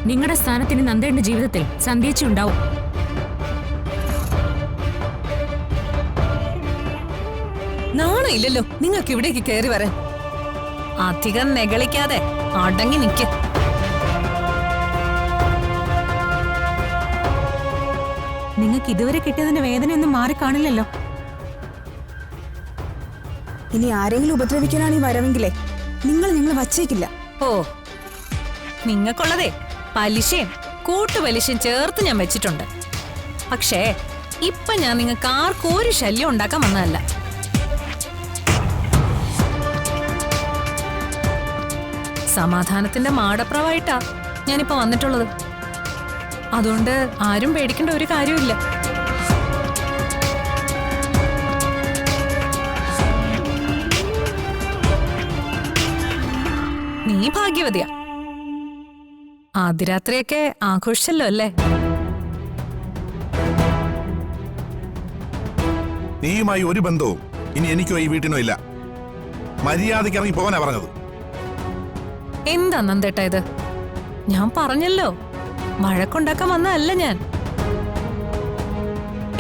നിങ്ങളുടെ സ്ഥാനത്തിന് നന്ദേണ്ട ജീവിതത്തിൽ സന്ധ്യേച്ചി ഉണ്ടാവും. നാണയില്ലല്ലോ നിങ്ങൾക്ക് ഇവിടേക്ക് കയറി വരാൻ. അധികം നെകളിക്കാതെ അടങ്ങി നിൽക്ക്. നിങ്ങൾക്ക് ഇതുവരെ കിട്ടിയതിന്റെ വേദനയൊന്നും മാറിക്കാണില്ലല്ലോ. ഇനി ആരെങ്കിലും ഉപദ്രവിക്കാനാണ് ഈ വരവെങ്കിലേ നിങ്ങൾ വച്ചേക്കില്ല. ഓ, നിങ്ങൾക്കുള്ളതേ പലിശയും കൂട്ടുപലിശയും ചേർത്ത് ഞാൻ വെച്ചിട്ടുണ്ട്. പക്ഷേ ഇപ്പൊ ഞാൻ നിങ്ങൾക്ക് ആർക്കും ഒരു ശല്യം ഉണ്ടാക്കാൻ വന്നതല്ല. സമാധാനത്തിന്റെ മാടപ്രവായിട്ടാ ഞാനിപ്പോ വന്നിട്ടുള്ളത്. അതുകൊണ്ട് ആരും പേടിക്കേണ്ട ഒരു കാര്യമില്ല. നീ ഭാഗ്യവതിയാ. ആദ്യരാത്രിയൊക്കെ ആഘോഷിച്ചല്ലോ അല്ലേ? നീയുമായി ഒരു ബന്ധവും ഇനി എനിക്കോ ഈ വീട്ടിനോ ഇല്ല. മര്യാദയ്ക്ക് ഇറങ്ങി പോകാനാ പറഞ്ഞത്. എന്താ നന്ദേട്ടാ ഇത്? ഞാൻ പറഞ്ഞല്ലോ, വഴക്കുണ്ടാക്കാൻ വന്നതല്ല ഞാൻ.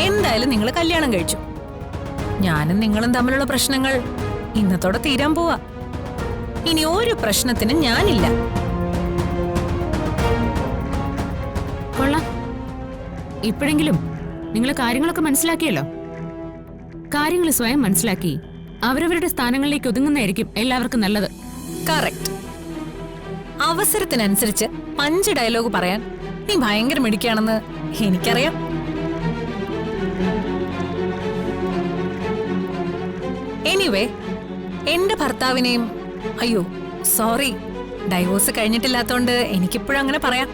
എന്തായാലും നിങ്ങൾ കല്യാണം കഴിച്ചു. ഞാനും നിങ്ങളും തമ്മിലുള്ള പ്രശ്നങ്ങൾ ഇന്നത്തോടെ തീരാൻ പോവാ. ഇനി ഒരു പ്രശ്നത്തിനും ഞാനില്ല. കൊള്ളാം. ഇപ്പോഴെങ്കിലും നിങ്ങൾ കാര്യങ്ങളൊക്കെ മനസ്സിലാക്കിയല്ലോ. കാര്യങ്ങൾ സ്വയം മനസ്സിലാക്കി അവരവരുടെ സ്ഥാനങ്ങളിലേക്ക് ഒതുങ്ങുന്നതായിരിക്കും എല്ലാവർക്കും നല്ലത്. കറക്റ്റ്. അവസരത്തിനനുസരിച്ച് 5 ഡയലോഗ് പറയാൻ നീ ഭയങ്കര മിടുക്കിയാണെന്ന് എനിക്കറിയാം. എനിവേ, എന്റെ ഭർത്താവിനെയും അയ്യോ സോറി, ഡൈവോഴ്സ് കഴിഞ്ഞിട്ടില്ലാത്തോണ്ട് എനിക്കിപ്പോഴും അങ്ങനെ പറയാം.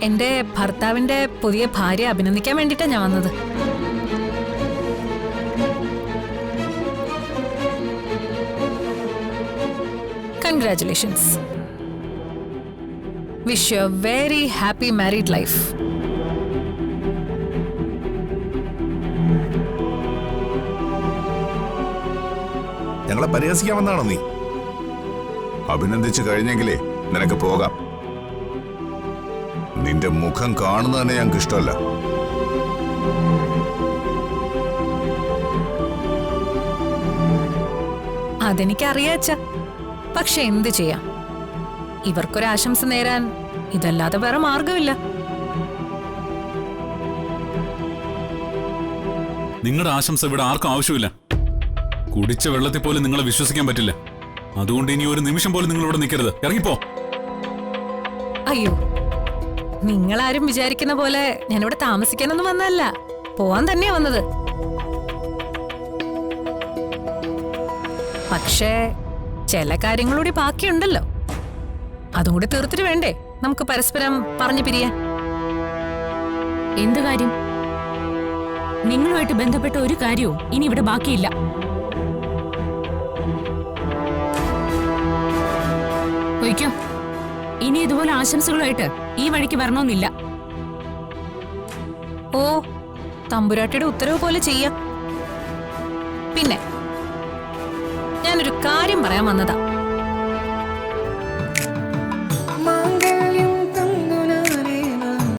എന്റെ ഭർത്താവിന്റെ പുതിയ ഭാര്യ അഭിനന്ദിക്കാൻ വേണ്ടിയിട്ടാ ഞാൻ വന്നത്. Congratulations. Wish you a very happy married life. ഞങ്ങളെ പരിഹസിക്കാൻ വന്നാണോ നീ? അഭിനന്ദിച്ചു കഴിഞ്ഞെങ്കിലേ നിനക്ക് പോകാം. നിന്റെ മുഖം കാണുന്നത് തന്നെ ഞങ്ങൾക്ക് ഇഷ്ടമല്ല. അതെനിക്കറിയാച്ച. പക്ഷെ എന്ത് ചെയ്യാം, ഇവർക്കൊരാശംസ നേരാൻ ഇതല്ലാതെ വേറെ മാർഗമില്ല. നിങ്ങളുടെ ആശംസ ഇവിടെ ആർക്കും ആവശ്യമില്ല. കുടിച്ച വെള്ളത്തിൽ പോലും നിങ്ങളെ വിശ്വസിക്കാൻ പറ്റില്ല. അതുകൊണ്ട് ഇനി ഒരു നിമിഷം പോലും നിങ്ങൾ ഇവിടെ നിൽക്കരുത്. ഇറങ്ങിപ്പോ. അയ്യോ, നിങ്ങളാരും വിചാരിക്കുന്ന പോലെ ഞാനിവിടെ താമസിക്കാനൊന്നും വന്നതല്ല, പോവാൻ തന്നെയാ വന്നത്. പക്ഷേ ചില കാര്യങ്ങളൂടി ബാക്കിയുണ്ടല്ലോ. അതും കൂടി തീർത്തിട്ട് വേണ്ടേ നമുക്ക് പരസ്പരം പറഞ്ഞു പിരിയാൻ? എന്ത് കാര്യം? നിങ്ങളുമായിട്ട് ബന്ധപ്പെട്ട ഒരു കാര്യവും ഇനി ഇവിടെ ബാക്കിയില്ല. ഒഴിക്കോ, ഇനി ഇതുപോലെ ആശംസകളുമായിട്ട് ഈ വഴിക്ക് വരണമെന്നില്ല. ഓ, തമ്പുരാട്ടിയുടെ ഉത്തരവ് പോലെ ചെയ്യാം. പിന്നെ ഞാനൊരു കാര്യം പറയാൻ വന്നതാ.